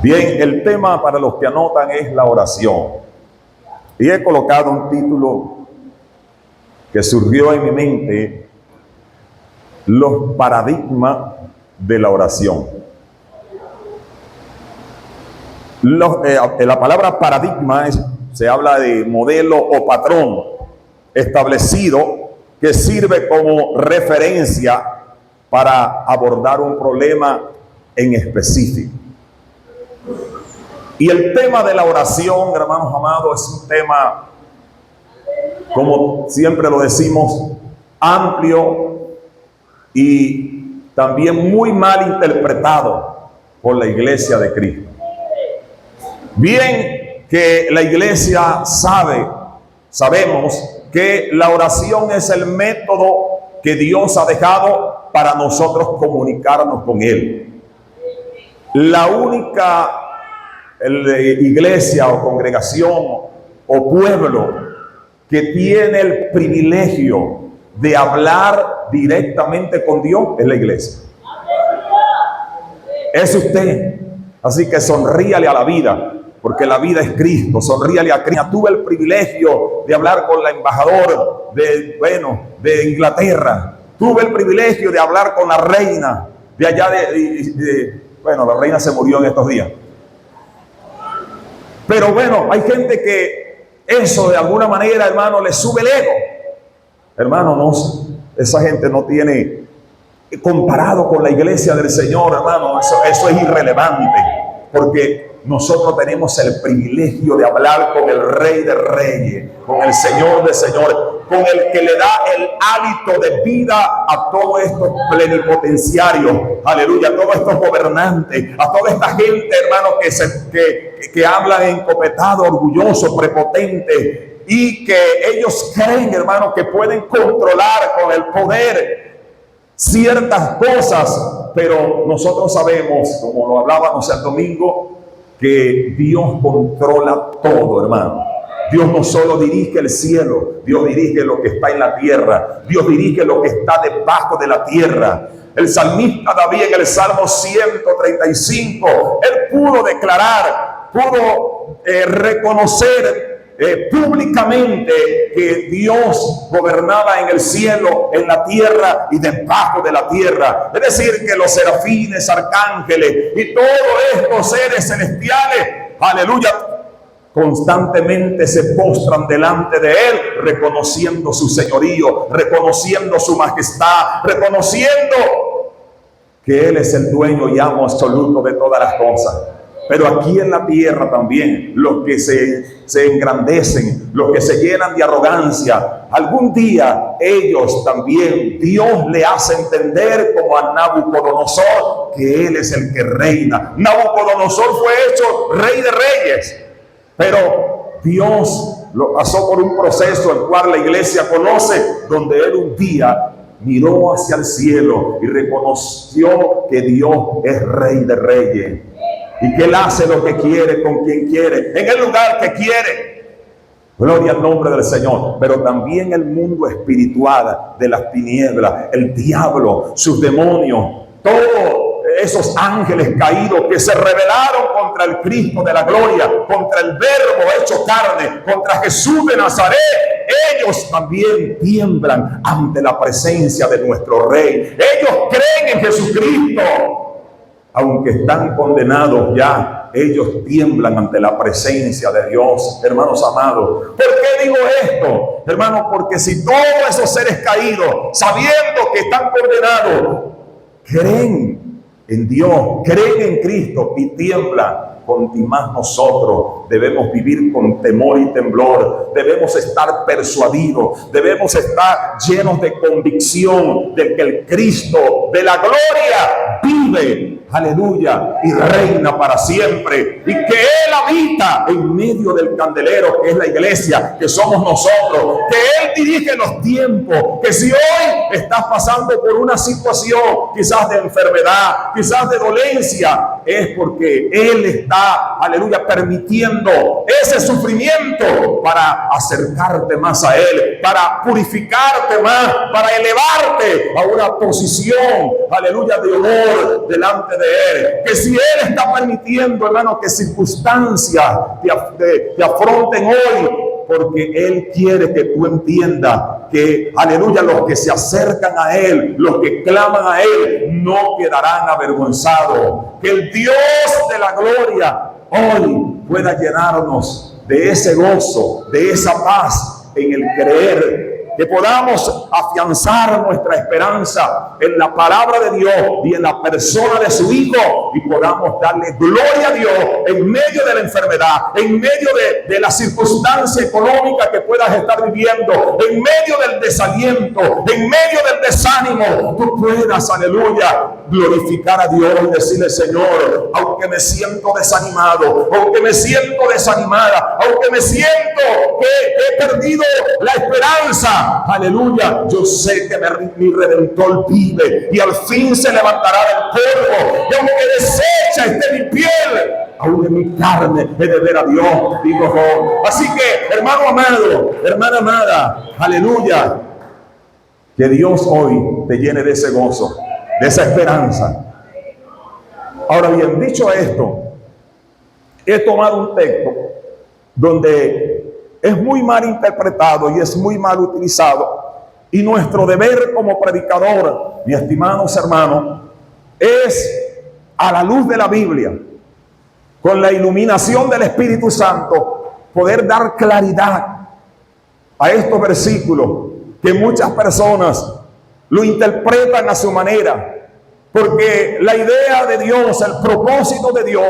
Bien, el tema para los que anotan es la oración. Y he colocado un título que surgió en mi mente: los paradigmas de la oración. La palabra paradigma se habla de modelo o patrón establecido que sirve como referencia para abordar un problema en específico. Y el tema de la oración, hermanos amados, es un tema, como siempre lo decimos, amplio y también muy mal interpretado por la iglesia de Cristo. Bien que la iglesia sabemos que la oración es el método que Dios ha dejado para nosotros comunicarnos con Él. La única iglesia o congregación o pueblo que tiene el privilegio de hablar directamente con Dios es la iglesia. Es usted. Así que sonríale a la vida, porque la vida es Cristo. Sonríale a Cristo. Tuve el privilegio de hablar con la embajadora de Inglaterra. Tuve el privilegio de hablar con la reina de allá la reina se murió en estos días. Pero bueno, hay gente que eso de alguna manera, hermano, le sube el ego. Hermano, no, esa gente no tiene, comparado con la iglesia del Señor, hermano, eso es irrelevante, porque nosotros tenemos el privilegio de hablar con el Rey de Reyes, con el Señor de Señores, con el que le da el hálito de vida a todos estos plenipotenciarios, aleluya, a todos estos gobernantes, a toda esta gente, hermano, que hablan encopetado, orgulloso, prepotente, y que ellos creen, hermano, que pueden controlar con el poder ciertas cosas, pero nosotros sabemos, como lo hablábamos el domingo, que Dios controla todo, hermano. Dios no solo dirige el cielo, Dios dirige lo que está en la tierra, Dios dirige lo que está debajo de la tierra. El salmista David en el Salmo 135, él pudo declarar, reconocer públicamente que Dios gobernaba en el cielo, en la tierra y debajo de la tierra. Es decir, que los serafines, arcángeles y todos estos seres celestiales, aleluya, constantemente se postran delante de Él, reconociendo su señorío, reconociendo su majestad, reconociendo que Él es el dueño y amo absoluto de todas las cosas. Pero aquí en la tierra también, los que se engrandecen, los que se llenan de arrogancia, algún día ellos también, Dios le hace entender, como a Nabucodonosor, que Él es el que reina. Nabucodonosor fue hecho rey de reyes, pero Dios lo pasó por un proceso el cual la iglesia conoce, donde Él un día miró hacia el cielo y reconoció que Dios es rey de reyes. Y que Él hace lo que quiere, con quien quiere, en el lugar que quiere. Gloria al nombre del Señor. Pero también el mundo espiritual de las tinieblas, el diablo, sus demonios, todos esos ángeles caídos que se rebelaron contra el Cristo de la gloria, contra el Verbo hecho carne, contra Jesús de Nazaret, ellos también tiemblan ante la presencia de nuestro Rey. Ellos creen en Jesucristo. Aunque están condenados ya, ellos tiemblan ante la presencia de Dios. Hermanos amados, ¿por qué digo esto? Hermanos, porque si todos esos seres caídos, sabiendo que están condenados, creen en Dios, creen en Cristo y tiemblan, con más nosotros debemos vivir con temor y temblor, debemos estar persuadidos, debemos estar llenos de convicción de que el Cristo de la gloria vive, aleluya, y reina para siempre, y que Él habita en medio del candelero que es la iglesia, que somos nosotros, que Él dirige los tiempos, que si hoy estás pasando por una situación quizás de enfermedad, quizás de dolencia, es porque Él está aleluya, permitiendo ese sufrimiento para acercarte más a Él, para purificarte más, para elevarte a una posición, aleluya, de honor delante de Él. Que si Él está permitiendo, hermano, que circunstancias te afronten hoy, porque Él quiere que tú entiendas que, aleluya, los que se acercan a Él, los que claman a Él, no quedarán avergonzados. Que el Dios de la gloria hoy pueda llenarnos de ese gozo, de esa paz en el creer. Que podamos afianzar nuestra esperanza en la palabra de Dios y en la persona de su Hijo, y podamos darle gloria a Dios en medio de la enfermedad, en medio de la circunstancia económica que puedas estar viviendo, en medio del desaliento, en medio del desánimo. Tú puedas, aleluya, glorificar a Dios y decirle: Señor, aunque me siento desanimado, aunque me siento desanimada, aunque me siento que he perdido la esperanza, aleluya, yo sé que mi Redentor vive y al fin se levantará del polvo, y aunque deshecha esté mi piel, aún en mi carne he de ver a Dios, digo Job. Así que, hermano amado, hermana amada, aleluya, que Dios hoy te llene de ese gozo, de esa esperanza. Ahora bien, dicho esto, he tomado un texto donde es muy mal interpretado y es muy mal utilizado, y nuestro deber como predicador, mis estimados hermanos, es, a la luz de la Biblia, con la iluminación del Espíritu Santo, poder dar claridad a estos versículos que muchas personas lo interpretan a su manera, porque la idea de Dios, el propósito de Dios,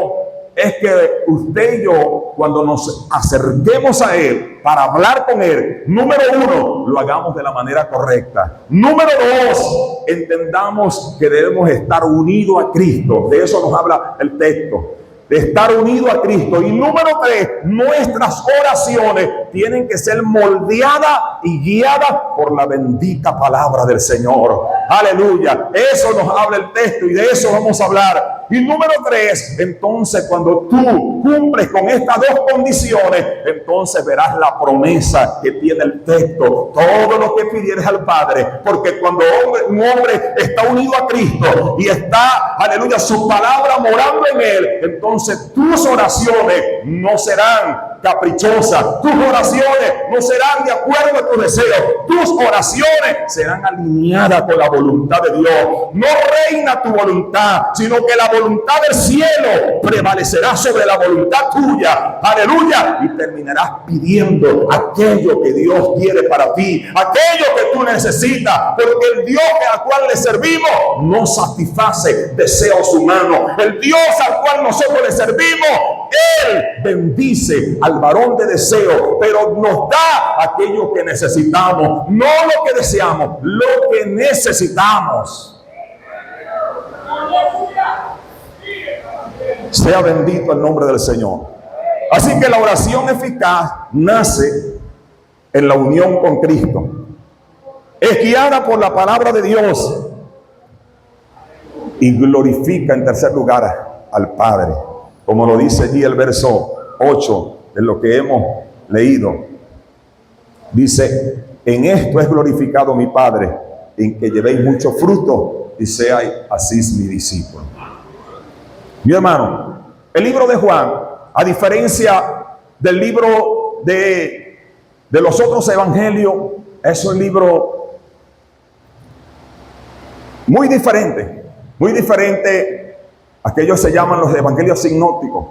es que usted y yo, cuando nos acerquemos a Él para hablar con Él, número uno, lo hagamos de la manera correcta. Número dos, entendamos que debemos estar unidos a Cristo. De eso nos habla el texto, de estar unidos a Cristo. Y número tres, nuestras oraciones tienen que ser moldeadas y guiadas por la bendita palabra del Señor. Aleluya. Eso nos habla el texto y de eso vamos a hablar. Y número tres, entonces cuando tú cumples con estas dos condiciones, entonces verás la promesa que tiene el texto. Todo lo que pidieres al Padre, porque cuando un hombre está unido a Cristo y está, aleluya, su palabra morando en él, entonces tus oraciones no serán caprichosas, tus oraciones no serán de acuerdo a tus deseos, tus oraciones serán alineadas con la voluntad de Dios. No reina tu voluntad, sino que la voluntad del cielo prevalecerá sobre la voluntad tuya. Aleluya. Y terminarás pidiendo aquello que Dios quiere para ti, aquello que tú necesitas, porque el Dios al cual le servimos no satisface deseos humanos. El Dios al cual nosotros le servimos, Él bendice al varón de deseo, pero nos da aquello que necesitamos, no lo que deseamos, lo que necesitamos. Sea bendito el nombre del Señor. Así que la oración eficaz nace en la unión con Cristo, es guiada por la palabra de Dios y glorifica en tercer lugar al Padre, como lo dice allí el verso 8 de lo que hemos leído. Dice: en esto es glorificado mi Padre, en que llevéis mucho fruto y seáis así mi discípulo. Mi hermano, el libro de Juan, a diferencia del libro de los otros evangelios, es un libro muy diferente, muy diferente. Aquellos se llaman los evangelios sinópticos.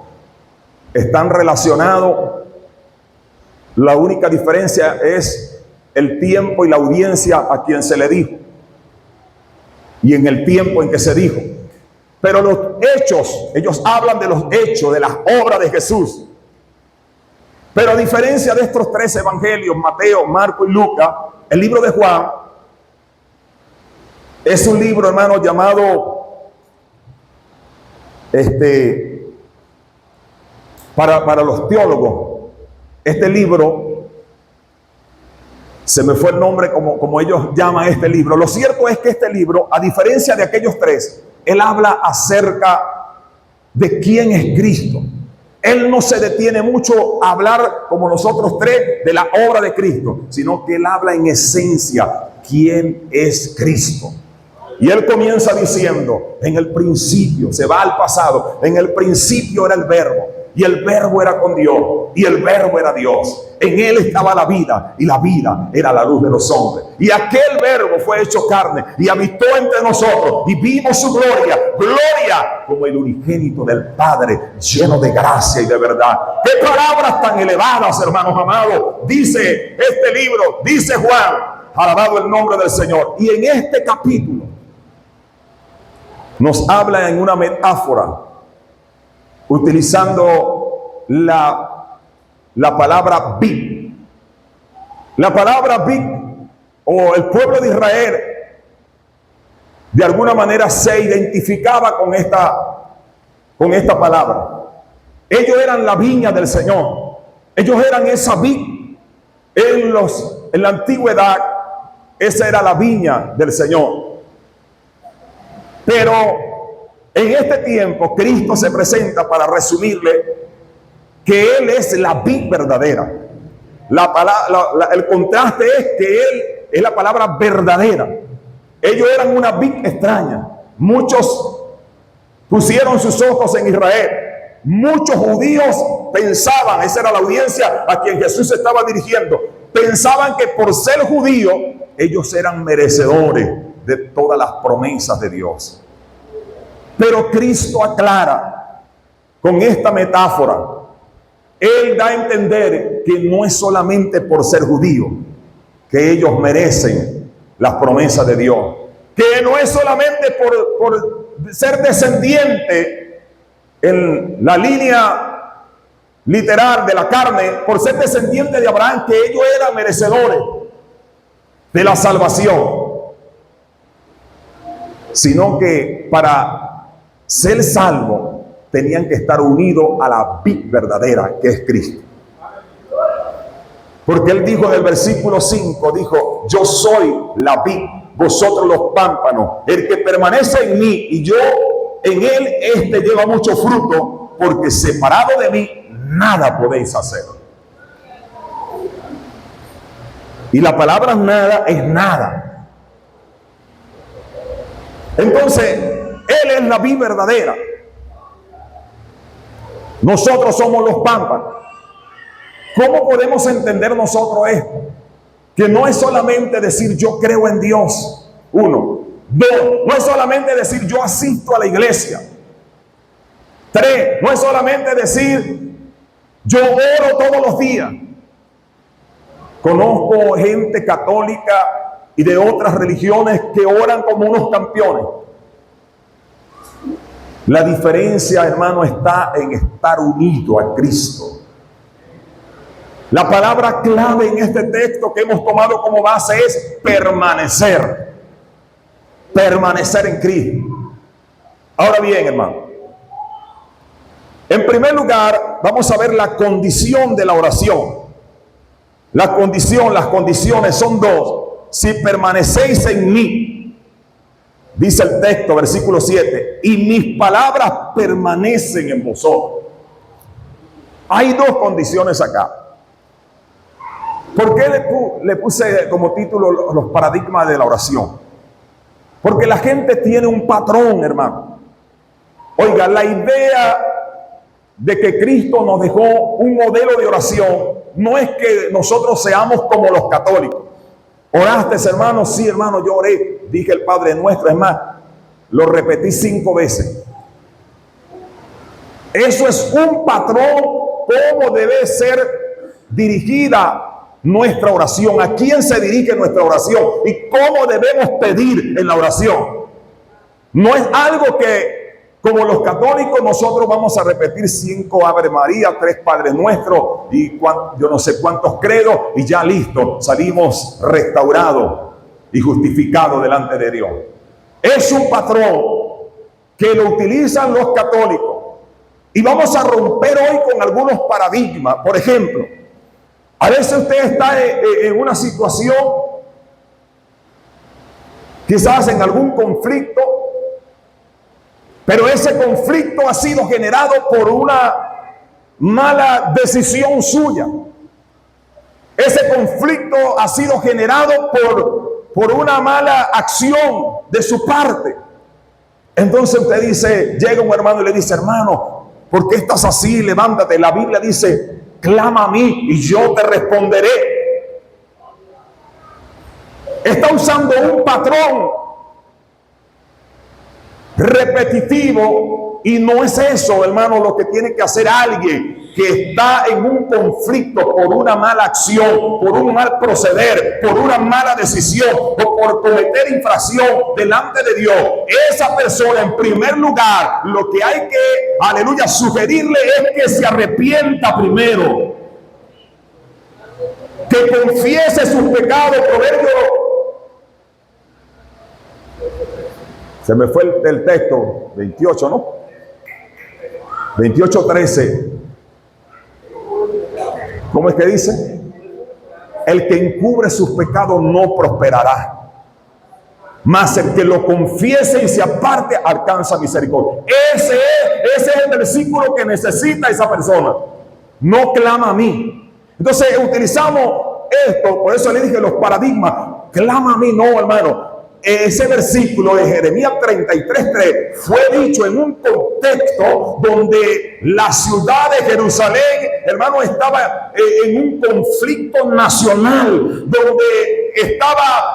Están relacionados. La única diferencia es el tiempo y la audiencia a quien se le dijo y en el tiempo en que se dijo. Pero los hechos, ellos hablan de los hechos, de las obras de Jesús. Pero a diferencia de estos tres evangelios, Mateo, Marco y Lucas, el libro de Juan es un libro, hermano, llamado para los teólogos. Este libro, se me fue el nombre como ellos llaman este libro. Lo cierto es que este libro, a diferencia de aquellos tres, él habla acerca de quién es Cristo. Él no se detiene mucho a hablar como nosotros tres de la obra de Cristo, sino que él habla en esencia quién es Cristo. Y él comienza diciendo, en el principio, se va al pasado, en el principio era el verbo, y el verbo era con Dios, y el verbo era Dios. En él estaba la vida, y la vida era la luz de los hombres. Y aquel verbo fue hecho carne, y habitó entre nosotros, y vimos su gloria, gloria como el unigénito del Padre, lleno de gracia y de verdad. ¡Qué palabras tan elevadas, hermanos amados! Dice este libro, dice Juan, alabado el nombre del Señor. Y en este capítulo nos habla en una metáfora, utilizando la palabra vid. La palabra vid, o el pueblo de Israel, de alguna manera se identificaba con esta palabra. Ellos eran la viña del Señor. Ellos eran esa vid. En la antigüedad, esa era la viña del Señor. Pero en este tiempo Cristo se presenta para resumirle que Él es la vid verdadera. El contraste es que Él es la palabra verdadera. Ellos eran una vid extraña. Muchos pusieron sus ojos en Israel. Muchos judíos pensaban, esa era la audiencia a quien Jesús se estaba dirigiendo, pensaban que por ser judíos ellos eran merecedores de todas las promesas de Dios. Pero Cristo aclara con esta metáfora. Él da a entender que no es solamente por ser judío que ellos merecen las promesas de Dios, que no es solamente por ser descendiente en la línea literal de la carne, por ser descendiente de Abraham, que ellos eran merecedores de la salvación, sino que para ser salvo tenían que estar unidos a la vid verdadera, que es Cristo. Porque él dijo en el versículo 5, dijo, yo soy la vid, vosotros los pámpanos. El que permanece en mí y yo en él, este lleva mucho fruto, porque separado de mí nada podéis hacer. Y la palabra nada es nada. Entonces, Él es la vid verdadera. Nosotros somos los pámpanos. ¿Cómo podemos entender nosotros esto? Que no es solamente decir yo creo en Dios. Uno. Dos, no es solamente decir yo asisto a la iglesia. Tres, no es solamente decir yo oro todos los días. Conozco gente católica y de otras religiones que oran como unos campeones. La diferencia, hermano, está en estar unido a Cristo. La palabra clave en este texto que hemos tomado como base es permanecer. Permanecer en Cristo. Ahora bien, hermano, en primer lugar, vamos a ver la condición de la oración. Las condiciones son dos. Si permanecéis en mí, dice el texto, versículo 7, y mis palabras permanecen en vosotros. Hay dos condiciones acá. ¿Por qué le puse como título los paradigmas de la oración? Porque la gente tiene un patrón, hermano. Oiga, la idea de que Cristo nos dejó un modelo de oración no es que nosotros seamos como los católicos. ¿Oraste, hermano? Sí, hermano, yo oré. Dije el Padre Nuestro. Es más, lo repetí 5 veces. Eso es un patrón. ¿Cómo debe ser dirigida nuestra oración? ¿A quién se dirige nuestra oración? ¿Y cómo debemos pedir en la oración? No es algo que, como los católicos, nosotros vamos a repetir 5 Ave María, 3 Padre Nuestro y yo no sé cuántos credos y ya listo, salimos restaurados y justificados delante de Dios. Es un patrón que lo utilizan los católicos y vamos a romper hoy con algunos paradigmas. Por ejemplo, a veces usted está en una situación, quizás en algún conflicto, pero ese conflicto ha sido generado por mala decisión suya. Ese conflicto ha sido generado por una mala acción de su parte. Entonces usted dice, llega un hermano y le dice, hermano, ¿por qué estás así? Levántate. La Biblia dice, clama a mí y yo te responderé. Está usando un patrón repetitivo y no es eso, hermano, lo que tiene que hacer alguien que está en un conflicto por una mala acción, por un mal proceder, por una mala decisión o por cometer infracción delante de Dios. Esa persona, en primer lugar, lo que hay que, aleluya, sugerirle es que se arrepienta primero, que confiese sus pecados. Proverbio, se me fue el texto, 28, ¿no? 28:13. ¿Cómo es que dice? El que encubre sus pecados no prosperará, mas el que lo confiese y se aparte alcanza misericordia. Ese es el versículo que necesita esa persona. No clama a mí. Entonces utilizamos esto, por eso le dije los paradigmas. Clama a mí, no, hermano. Ese versículo de Jeremías 33:3 fue dicho en un contexto donde la ciudad de Jerusalén, hermano, estaba en un conflicto nacional, donde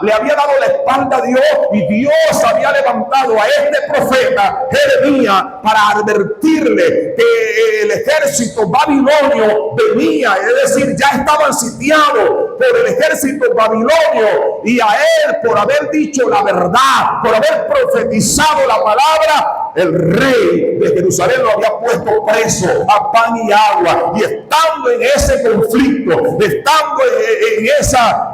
le había dado la espalda a Dios y Dios había levantado a este profeta Jeremías para advertirle que el ejército babilonio venía, es decir, ya estaban sitiados por el ejército babilonio, y a él, por haber dicho la verdad, por haber profetizado la palabra, el rey de Jerusalén lo había puesto preso a pan y agua. Y estando en ese conflicto, estando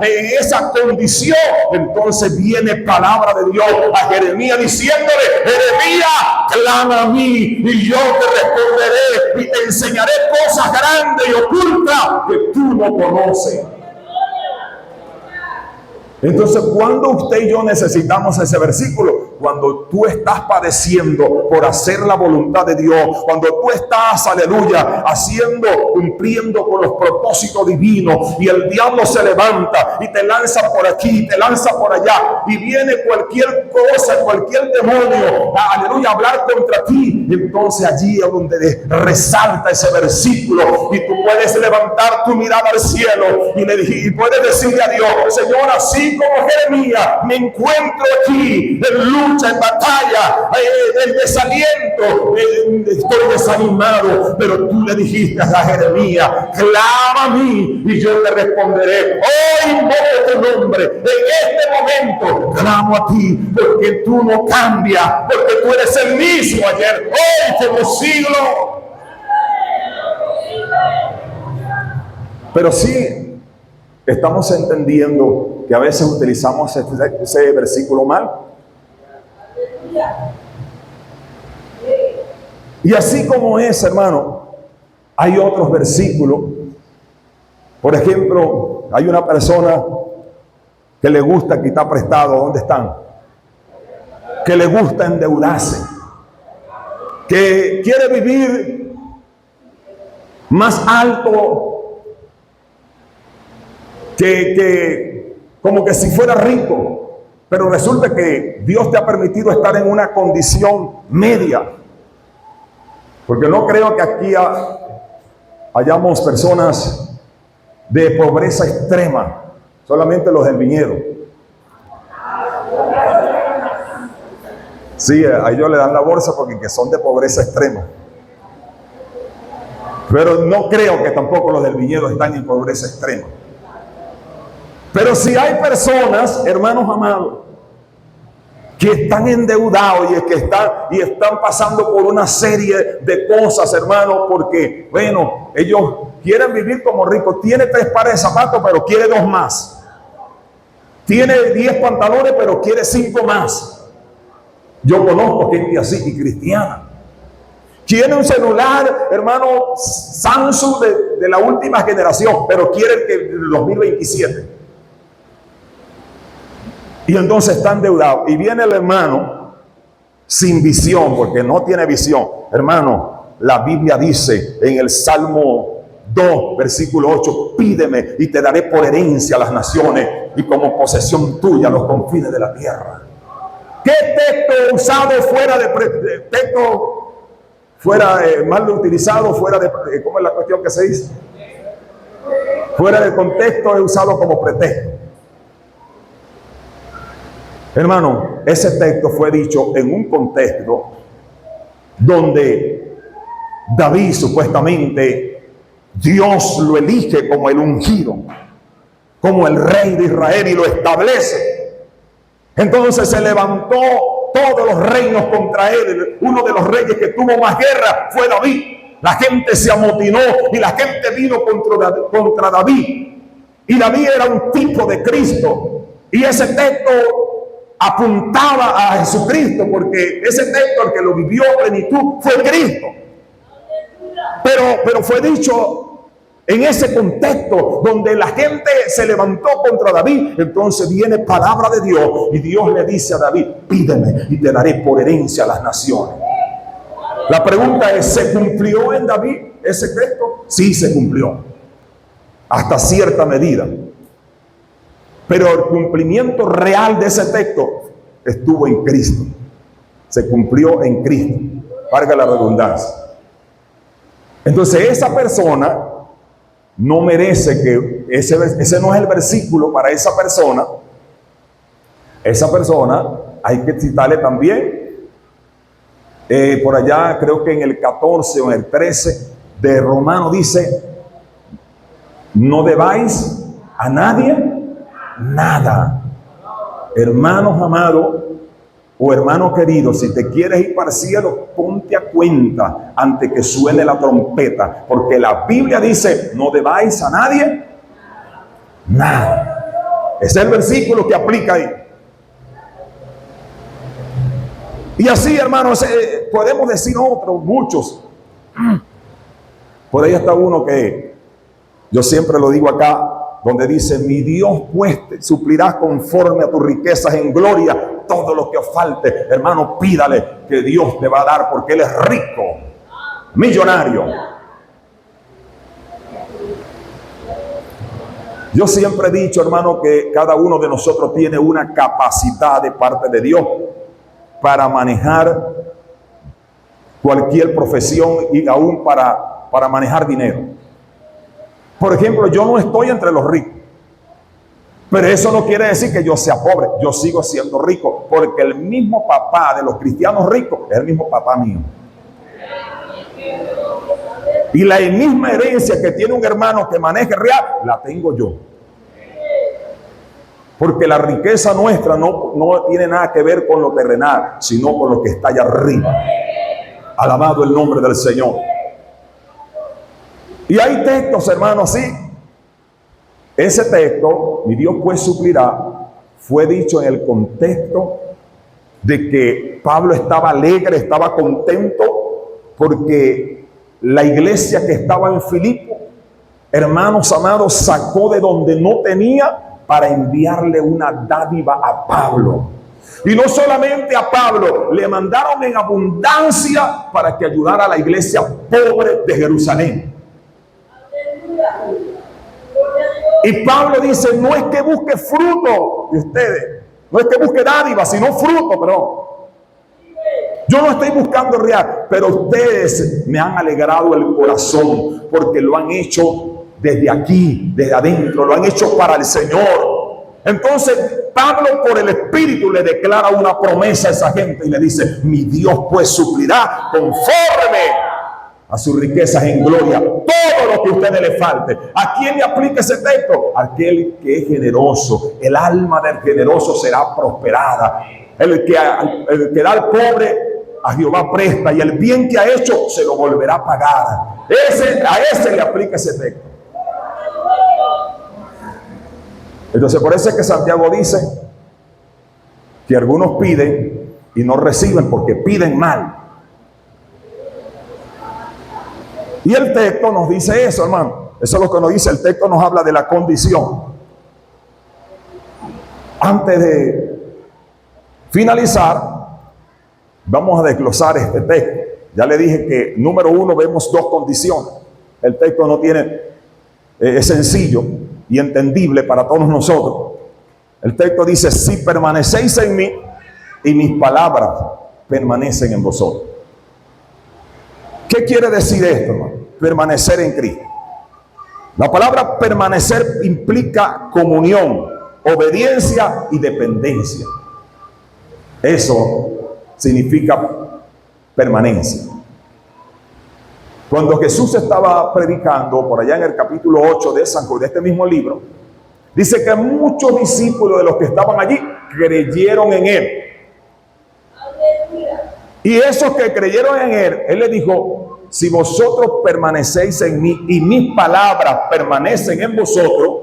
en esa condición, entonces viene palabra de Dios a Jeremías diciéndole: Jeremías, clama a mí y yo te responderé y te enseñaré cosas grandes y ocultas que tú no conoces. Entonces, cuando usted y yo necesitamos ese versículo, cuando tú estás padeciendo por hacer la voluntad de Dios, cuando tú estás, aleluya, cumpliendo con los propósitos divinos, y el diablo se levanta y te lanza por aquí, te lanza por allá, y viene cualquier cosa, cualquier demonio, aleluya, a hablar contra ti, entonces allí es donde resalta ese versículo, y tú puedes levantar tu mirada al cielo y puedes decirle a Dios: Señor, así como Jeremías, me encuentro aquí en lucha, en batalla, en desaliento, estoy desanimado, pero tú le dijiste a Jeremías: clama a mí y yo te responderé. Hoy invoco tu nombre, en este momento clamo a ti, porque tú no cambias, porque tú eres el mismo ayer, hoy, como siglo. Pero sí estamos entendiendo que a veces utilizamos ese versículo mal. Y así como es, hermano, hay otros versículos. Por ejemplo, hay una persona que le gusta quitar prestado. ¿Dónde están? Que le gusta endeudarse, que quiere vivir más alto que como que si fuera rico, pero resulta que Dios te ha permitido estar en una condición media, porque no creo que aquí hayamos personas de pobreza extrema, solamente los del viñedo. Sí, a ellos le dan la bolsa porque que son de pobreza extrema, pero no creo que tampoco los del viñedo están en pobreza extrema. Pero si hay personas, hermanos amados, que están endeudados y están pasando por una serie de cosas, hermanos, porque, bueno, ellos quieren vivir como ricos. Tiene 3 pares de zapatos, pero quiere 2 más. Tiene 10 pantalones, pero quiere 5 más. Yo conozco gente así, y cristiana. Tiene un celular, hermano, Samsung de la última generación, pero quiere el que el 2027. Y entonces está endeudado. Y viene el hermano sin visión, porque no tiene visión. Hermano, La Biblia dice en el Salmo 2, versículo 8, pídeme y te daré por herencia a las naciones y como posesión tuya los confines de la tierra. ¿Qué texto usado fuera de texto, mal utilizado, fuera de, ¿cómo es la cuestión que se dice? Fuera de contexto es usado como pretexto. Hermano, ese texto fue dicho en un contexto donde David supuestamente Dios lo elige como el ungido, como el rey de Israel y lo establece. Entonces se levantó todos los reinos contra él. Uno de los reyes que tuvo más guerra fue David. La gente se amotinó y la gente vino contra David. Y David era un tipo de Cristo. Y ese texto apuntaba a Jesucristo, porque ese texto, el que lo vivió a plenitud, fue Cristo. Pero fue dicho en ese contexto donde la gente se levantó contra David. Entonces viene palabra de Dios y Dios le dice a David, pídeme y te daré por herencia a las naciones. La pregunta es, ¿se cumplió en David ese texto? Sí, se cumplió hasta cierta medida, pero el cumplimiento real de ese texto estuvo en Cristo. Se cumplió en Cristo, valga la redundancia. Entonces esa persona no merece que ese no es el versículo para esa persona. Esa persona hay que citarle también por allá, creo que en el 14 o en el 13 de Romano dice, no debáis a nadie nada. Hermanos amados o hermano querido, si te quieres ir para el cielo, ponte a cuenta antes que suene la trompeta, porque la Biblia dice, no debáis a nadie nada. Ese es el versículo que aplica ahí. Y así, hermanos, podemos decir otros, muchos. Por ahí está uno que yo siempre lo digo acá, donde dice, mi Dios pues te suplirá conforme a tus riquezas en gloria todo lo que os falte. Hermano, pídale que Dios te va a dar, porque Él es rico, millonario. Yo siempre he dicho, hermano, que cada uno de nosotros tiene una capacidad de parte de Dios para manejar cualquier profesión y aún para manejar dinero. Por ejemplo, yo no estoy entre los ricos, pero eso no quiere decir que yo sea pobre. Yo sigo siendo rico, porque el mismo papá de los cristianos ricos es el mismo papá mío. Y la misma herencia que tiene un hermano que maneje real, la tengo yo. Porque la riqueza nuestra no tiene nada que ver con lo terrenal, sino con lo que está allá arriba. Alabado el nombre del Señor. Y hay textos, hermanos, sí. Ese texto, mi Dios pues suplirá, fue dicho en el contexto de que Pablo estaba alegre, estaba contento, porque la iglesia que estaba en Filipo, hermanos amados, sacó de donde no tenía para enviarle una dádiva a Pablo. Y no solamente a Pablo, le mandaron en abundancia para que ayudara a la iglesia pobre de Jerusalén. Y Pablo dice, no es que busque fruto de ustedes, no es que busque dádiva, sino fruto, perdón. Yo no estoy buscando real, pero ustedes me han alegrado el corazón, porque lo han hecho desde aquí, desde adentro, lo han hecho para el Señor. Entonces Pablo, por el Espíritu, le declara una promesa a esa gente y le dice, mi Dios pues suplirá conforme a sus riquezas en gloria todo lo que a ustedes les falte. ¿A quién le aplica ese texto? Aquel que es generoso. El alma del generoso será prosperada. El que da al pobre, a Jehová presta, y el bien que ha hecho se lo volverá a pagar. A ese le aplica ese texto. Entonces por eso es que Santiago dice que algunos piden y no reciben porque piden mal. Y el texto nos dice eso, hermano. Eso es lo que nos dice. El texto nos habla de la condición. Antes de finalizar, vamos a desglosar este texto. Ya le dije que, número uno, vemos dos condiciones. El texto no tiene, es sencillo y entendible para todos nosotros. El texto dice: si permanecéis en mí y mis palabras permanecen en vosotros. ¿Qué quiere decir esto, hermano? Permanecer en Cristo. La palabra permanecer implica comunión, obediencia y dependencia. Eso significa permanencia. Cuando Jesús estaba predicando por allá en el capítulo 8 de San Juan, de este mismo libro, dice que muchos discípulos de los que estaban allí creyeron en él. Y esos que creyeron en él les dijo: si vosotros permanecéis en mí y mis palabras permanecen en vosotros,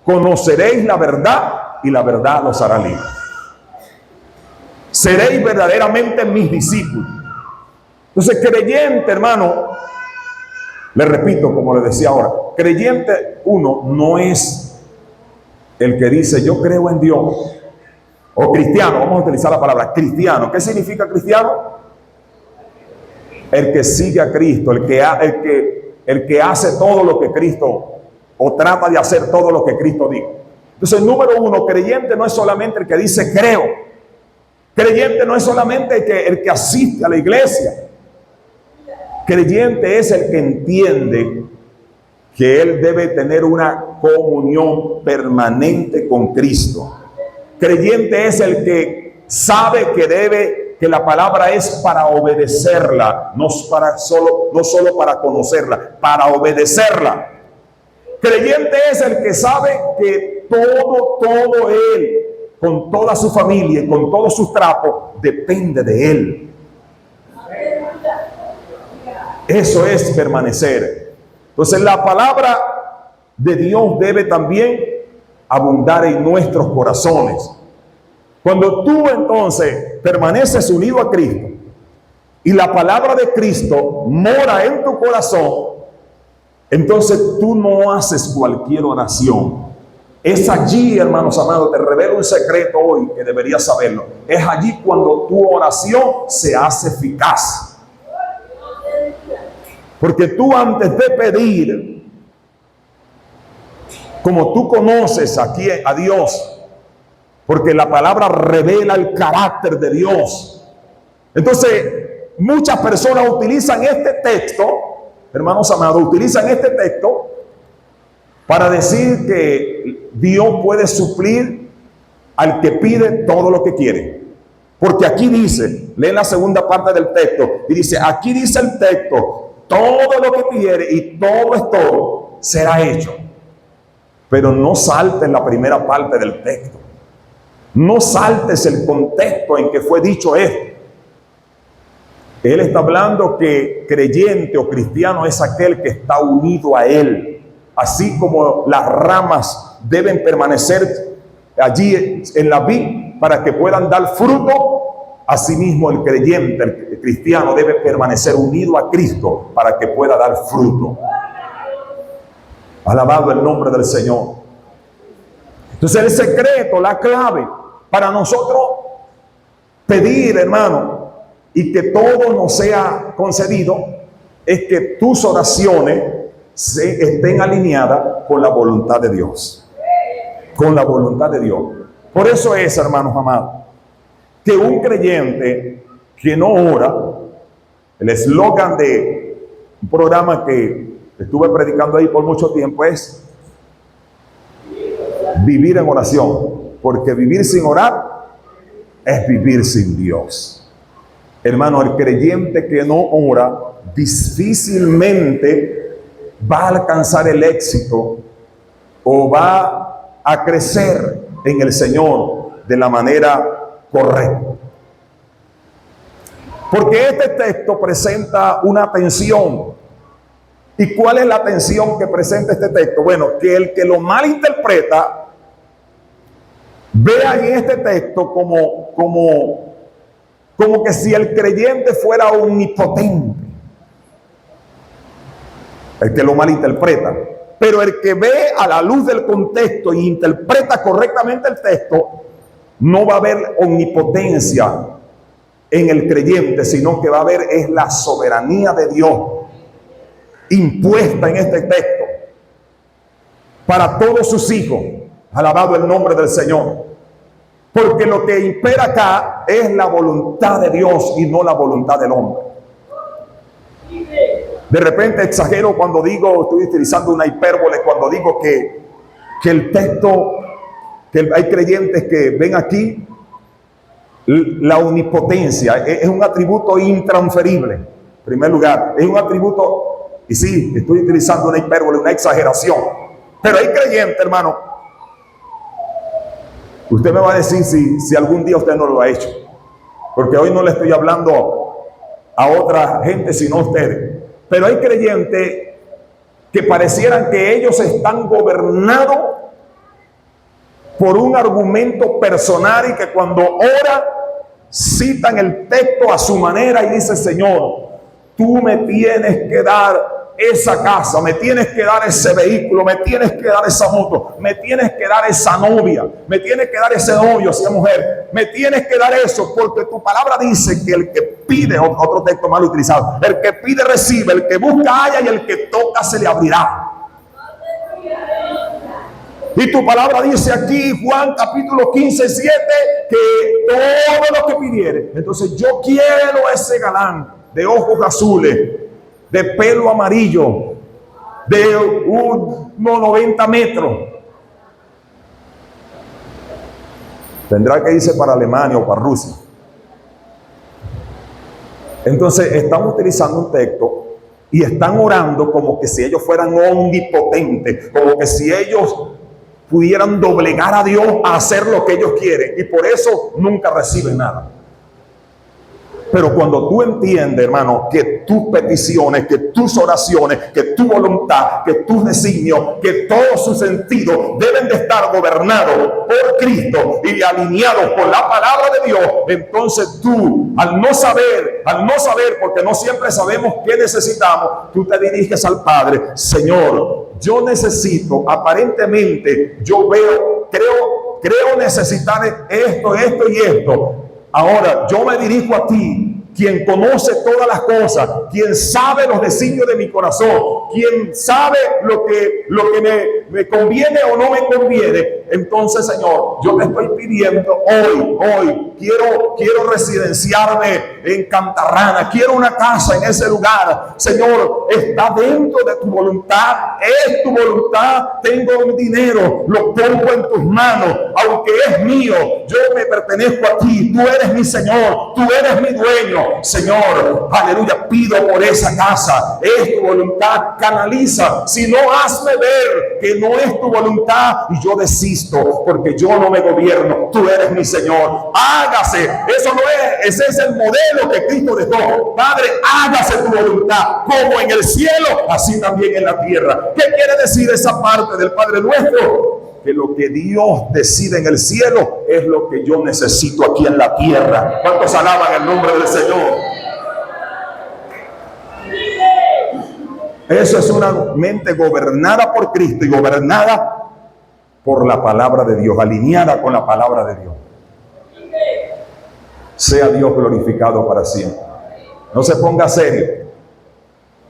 conoceréis la verdad y la verdad los hará libres. Seréis verdaderamente mis discípulos. Entonces, creyente, hermano, le repito, como le decía ahora, creyente uno no es el que dice yo creo en Dios, o cristiano. Vamos a utilizar la palabra cristiano. ¿Qué significa cristiano? El que sigue a Cristo, el que hace todo lo que Cristo, o trata de hacer todo lo que Cristo dijo. Entonces, número uno, creyente no es solamente el que dice creo. Creyente no es solamente el que asiste a la iglesia. Creyente es el que entiende que él debe tener una comunión permanente con Cristo. Creyente es el que sabe que la palabra es para obedecerla, no solo para conocerla, para obedecerla. Creyente es el que sabe que todo él, con toda su familia y con todos sus trapos, depende de él. Eso es permanecer. Entonces, la palabra de Dios debe también abundar en nuestros corazones. Cuando tú entonces permaneces unido a Cristo y la palabra de Cristo mora en tu corazón, entonces tú no haces cualquier oración. Es allí, hermanos amados, te revelo un secreto hoy que deberías saberlo. Es allí cuando tu oración se hace eficaz. Porque tú, antes de pedir, como tú conoces aquí a Dios, porque la palabra revela el carácter de Dios. Entonces, muchas personas utilizan este texto, hermanos amados, utilizan este texto para decir que Dios puede suplir al que pide todo lo que quiere. Porque aquí dice, lee la segunda parte del texto, y dice, aquí dice el texto, todo lo que pide y todo es todo, será hecho. Pero no saltes la primera parte del texto. No saltes el contexto en que fue dicho esto. Él está hablando que creyente o cristiano es aquel que está unido a él. Así como las ramas deben permanecer allí en la vid para que puedan dar fruto, asimismo el creyente, el cristiano, debe permanecer unido a Cristo para que pueda dar fruto. Alabado el nombre del Señor. Entonces, el secreto, la clave para nosotros pedir, hermano, y que todo nos sea concedido, es que tus oraciones estén alineadas con la voluntad de Dios. Con la voluntad de Dios. Por eso es, hermanos amados, que un creyente que no ora, el eslogan de un programa que estuve predicando ahí por mucho tiempo es vivir en oración, porque vivir sin orar es vivir sin Dios. Hermano, el creyente que no ora difícilmente va a alcanzar el éxito o va a crecer en el Señor de la manera correcta. Porque este texto presenta una tensión. ¿Y cuál es la tensión que presenta este texto? Bueno, que el que lo malinterpreta vea en este texto como que si el creyente fuera omnipotente. El que lo malinterpreta. Pero el que ve a la luz del contexto y interpreta correctamente el texto, no va a haber omnipotencia en el creyente, sino que va a haber es la soberanía de Dios impuesta en este texto para todos sus hijos. Alabado el nombre del Señor. Porque lo que impera acá es la voluntad de Dios y no la voluntad del hombre. De repente exagero cuando digo, estoy utilizando una hipérbole cuando digo que el texto, que hay creyentes que ven aquí la omnipotencia, es un atributo intransferible. En primer lugar, es un atributo, y sí, estoy utilizando una hipérbole, una exageración. Pero hay creyentes, hermano. Usted me va a decir si algún día usted no lo ha hecho. Porque hoy no le estoy hablando a otra gente, sino a ustedes. Pero hay creyentes que parecieran que ellos están gobernados por un argumento personal y que cuando oran citan el texto a su manera y dice: Señor, tú me tienes que dar esa casa, me tienes que dar ese vehículo, me tienes que dar esa moto, me tienes que dar esa novia, me tienes que dar ese novio, esa mujer, me tienes que dar eso, porque tu palabra dice que el que pide, otro texto mal utilizado, el que pide recibe, el que busca halla y el que toca se le abrirá. Y tu palabra dice aquí, Juan capítulo 15:7, que todo lo que pidiere. Entonces yo quiero ese galán de ojos azules, de pelo amarillo, de unos 90 metros. Tendrá que irse para Alemania o para Rusia. Entonces estamos utilizando un texto y están orando como que si ellos fueran omnipotentes, como que si ellos pudieran doblegar a Dios a hacer lo que ellos quieren, y por eso nunca reciben nada. Pero cuando tú entiendes, hermano, que tus peticiones, que tus oraciones, que tu voluntad, que tus designios, que todo su sentido deben de estar gobernados por Cristo y alineados por la palabra de Dios, entonces tú, al no saber, porque no siempre sabemos qué necesitamos, tú te diriges al Padre: Señor, yo necesito, aparentemente, yo creo necesitar esto y esto. Ahora yo me dirijo a ti, quien conoce todas las cosas, quien sabe los designios de mi corazón, quien sabe lo que me conviene o no me conviene. Entonces, Señor, yo te estoy pidiendo hoy, quiero residenciarme en Cantarrana, quiero una casa en ese lugar. Señor, está dentro de tu voluntad, es tu voluntad. Tengo un dinero, lo pongo en tus manos, aunque es mío, yo me pertenezco a ti, tú eres mi Señor, tú eres mi dueño. Señor, aleluya, pido por esa casa, es tu voluntad, canaliza. Si no, hazme ver que no es tu voluntad y yo desisto, porque yo no me gobierno, tú eres mi Señor. Hágase, eso no es, ese es el modelo que Cristo dejó. Padre, hágase tu voluntad, como en el cielo, así también en la tierra. ¿Qué quiere decir esa parte del Padre Nuestro? Que lo que Dios decide en el cielo es lo que yo necesito aquí en la tierra. ¿Cuántos alaban el nombre del Señor? Eso es una mente gobernada por Cristo y gobernada por la palabra de Dios, alineada con la palabra de Dios. Sea Dios glorificado para siempre. No se ponga serio,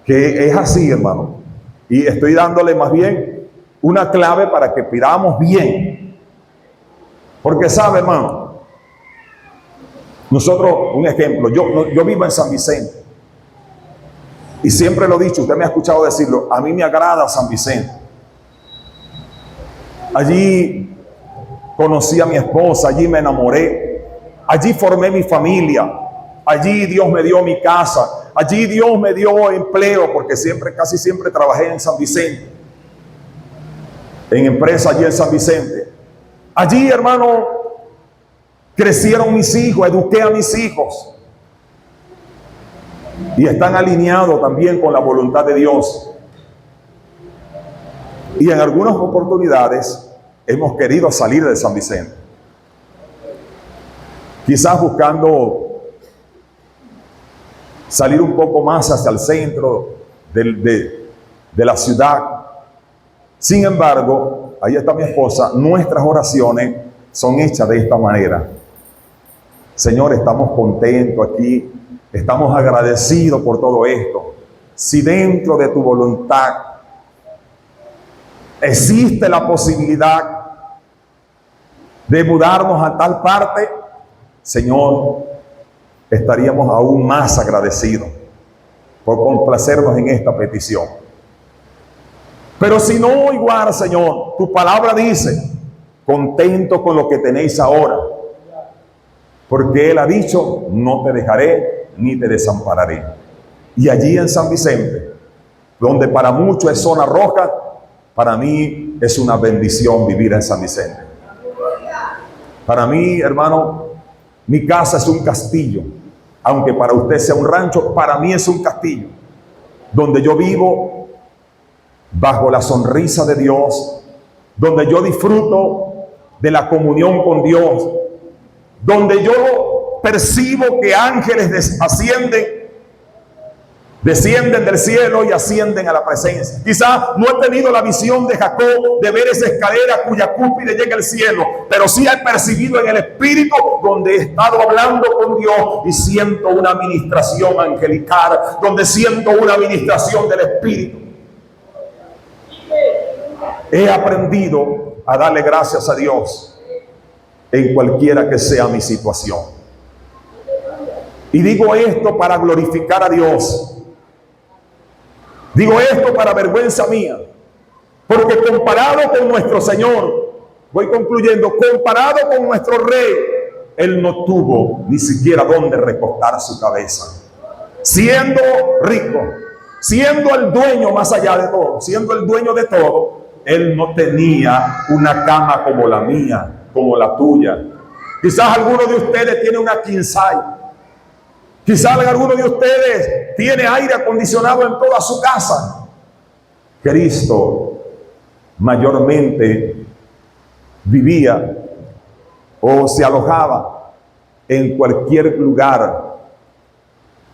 que es así, hermano. Y estoy dándole más bien una clave para que pidamos bien. Porque sabe, hermano, nosotros, un ejemplo, yo vivo en San Vicente. Y siempre lo he dicho, usted me ha escuchado decirlo, a mí me agrada San Vicente. Allí conocí a mi esposa, allí me enamoré, allí formé mi familia, allí Dios me dio mi casa, allí Dios me dio empleo, porque casi siempre trabajé en San Vicente, en empresa allí en San Vicente. Allí, hermano, crecieron mis hijos, eduqué a mis hijos y están alineados también con la voluntad de Dios. Y en algunas oportunidades hemos querido salir de San Vicente, quizás buscando salir un poco más hacia el centro de la ciudad. Sin embargo, ahí está mi esposa, nuestras oraciones son hechas de esta manera. Señor, estamos contentos aquí, estamos agradecidos por todo esto. Si dentro de tu voluntad existe la posibilidad de mudarnos a tal parte, Señor, estaríamos aún más agradecidos por complacernos en esta petición. Pero si no, igual, Señor, tu palabra dice, contento con lo que tenéis ahora, porque Él ha dicho, no te dejaré ni te desampararé. Y allí en San Vicente, donde para muchos es zona roja, para mí es una bendición vivir en San Vicente. Para mí, hermano, mi casa es un castillo. Aunque para usted sea un rancho, para mí es un castillo, donde yo vivo bajo la sonrisa de Dios, donde yo disfruto de la comunión con Dios, donde yo percibo que ángeles descienden del cielo y ascienden a la presencia. Quizás no he tenido la visión de Jacob de ver esa escalera cuya cúspide llega al cielo, pero sí he percibido en el Espíritu, donde he estado hablando con Dios y siento una administración angelical, donde siento una administración del Espíritu. He aprendido a darle gracias a Dios en cualquiera que sea mi situación. Y digo esto para glorificar a Dios. Digo esto para vergüenza mía, porque comparado con nuestro Señor, voy concluyendo, comparado con nuestro Rey, Él no tuvo ni siquiera dónde recostar su cabeza. Siendo rico, siendo el dueño más allá de todo, siendo el dueño de todo, Él no tenía una cama como la mía, como la tuya. Quizás alguno de ustedes tiene una king size. Quizás alguno de ustedes tiene aire acondicionado en toda su casa. Cristo mayormente vivía o se alojaba en cualquier lugar.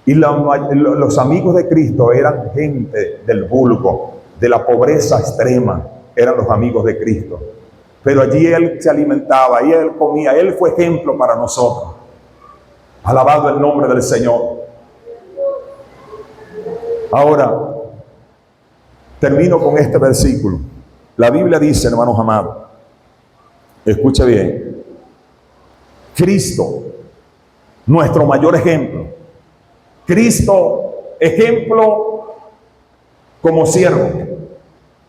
Y los amigos de Cristo eran gente del vulgo, de la pobreza extrema, eran los amigos de Cristo. Pero allí Él se alimentaba, y Él comía, Él fue ejemplo para nosotros. Alabado el nombre del Señor. Ahora, termino con este versículo. La Biblia dice, hermanos amados, escuche bien, Cristo, nuestro mayor ejemplo. Cristo, ejemplo como siervo,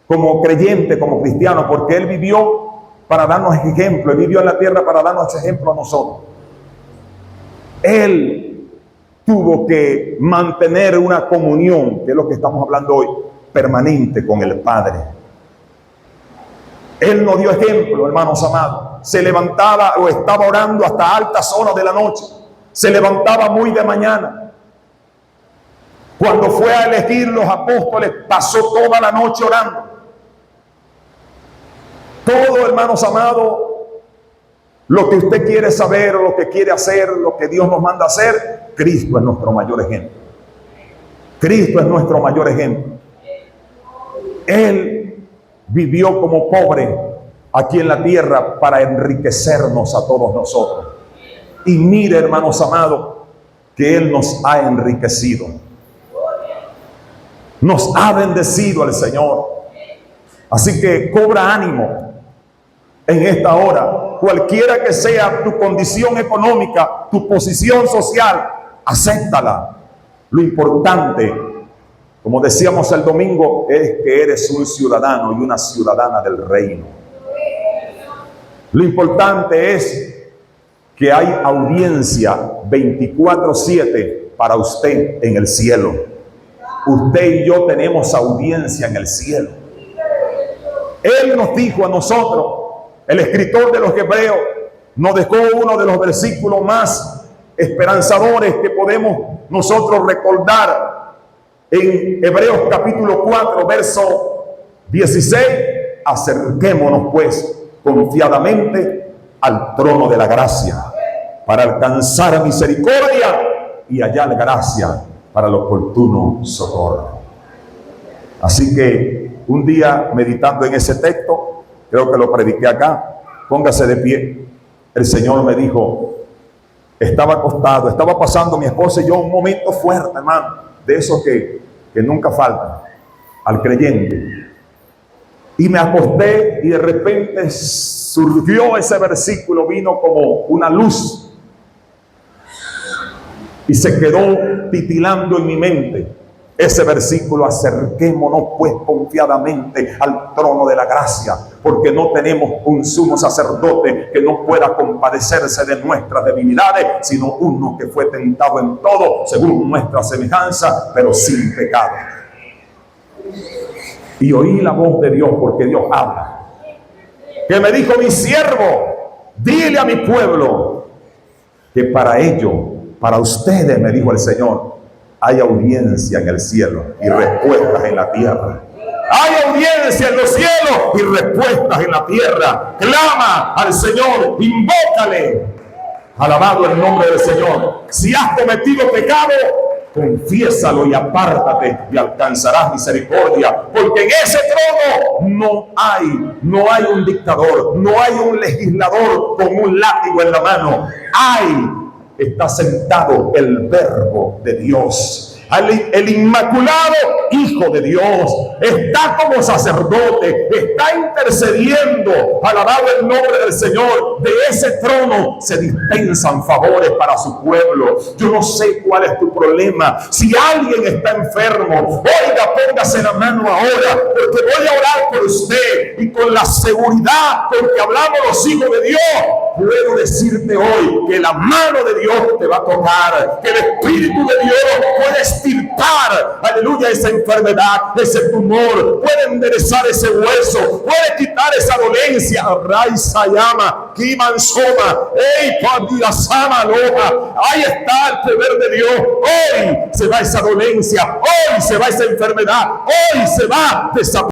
como creyente, como cristiano, porque Él vivió para darnos ejemplo, Él vivió en la tierra para darnos ejemplo a nosotros. Él tuvo que mantener una comunión, que es lo que estamos hablando hoy, permanente con el Padre. Él nos dio ejemplo, hermanos amados. Se levantaba o estaba orando hasta altas horas de la noche. Se levantaba muy de mañana. Cuando fue a elegir los apóstoles, pasó toda la noche orando. Todo, hermanos amados, lo que usted quiere saber, lo que quiere hacer, lo que Dios nos manda hacer, Cristo es nuestro mayor ejemplo. Cristo es nuestro mayor ejemplo. Él vivió como pobre aquí en la tierra para enriquecernos a todos nosotros. Y mire, hermanos amados, que Él nos ha enriquecido. Nos ha bendecido el Señor. Así que cobra ánimo en esta hora. Cualquiera que sea tu condición económica, tu posición social, acéptala. Lo importante, como decíamos el domingo, es que eres un ciudadano y una ciudadana del reino. Lo importante es que hay audiencia 24/7 para usted en el cielo. Usted y yo tenemos audiencia en el cielo. Él nos dijo a nosotros, el escritor de los Hebreos nos dejó uno de los versículos más esperanzadores que podemos nosotros recordar en Hebreos capítulo 4, verso 16. Acerquémonos pues confiadamente al trono de la gracia para alcanzar misericordia y hallar gracia para el oportuno socorro. Así que un día, meditando en ese texto, creo que lo prediqué acá, póngase de pie. El Señor me dijo, Estaba acostado, estaba pasando mi esposa y yo un momento fuerte, hermano, de esos que nunca faltan al creyente. Y me acosté y de repente surgió ese versículo, vino como una luz y se quedó titilando en mi mente ese versículo: acerquémonos pues confiadamente al trono de la gracia, porque no tenemos un sumo sacerdote que no pueda compadecerse de nuestras debilidades, sino uno que fue tentado en todo según nuestra semejanza, pero sin pecado. Y oí la voz de Dios, porque Dios habla, que me dijo: mi siervo, dile a mi pueblo que para ello, para ustedes, me dijo el Señor, hay audiencia en el cielo y respuestas en la tierra. Hay audiencia en los cielos y respuestas en la tierra. Clama al Señor, invócale. Alabado el nombre del Señor. Si has cometido pecado, confiésalo y apártate y alcanzarás misericordia, porque en ese trono no hay un dictador, no hay un legislador con un látigo en la mano. Está sentado el Verbo de Dios, el inmaculado Hijo de Dios. Está como sacerdote, está intercediendo. Alabado el nombre del Señor. De ese trono se dispensan favores para su pueblo. Yo no sé cuál es tu problema. Si alguien está enfermo, oiga, póngase la mano ahora, porque voy a orar por usted, y con la seguridad con que hablamos los hijos de Dios, puedo decirte hoy que la mano de Dios te va a tocar, que el Espíritu de Dios puede extirpar, aleluya, esa enfermedad, ese tumor, puede enderezar ese hueso, puede quitar esa dolencia. Raisa llama, Kiman Soma, Ey Padilla Sama Loja. Ahí está el poder de Dios. Hoy se va esa dolencia, hoy se va esa enfermedad, hoy se va desaparecer.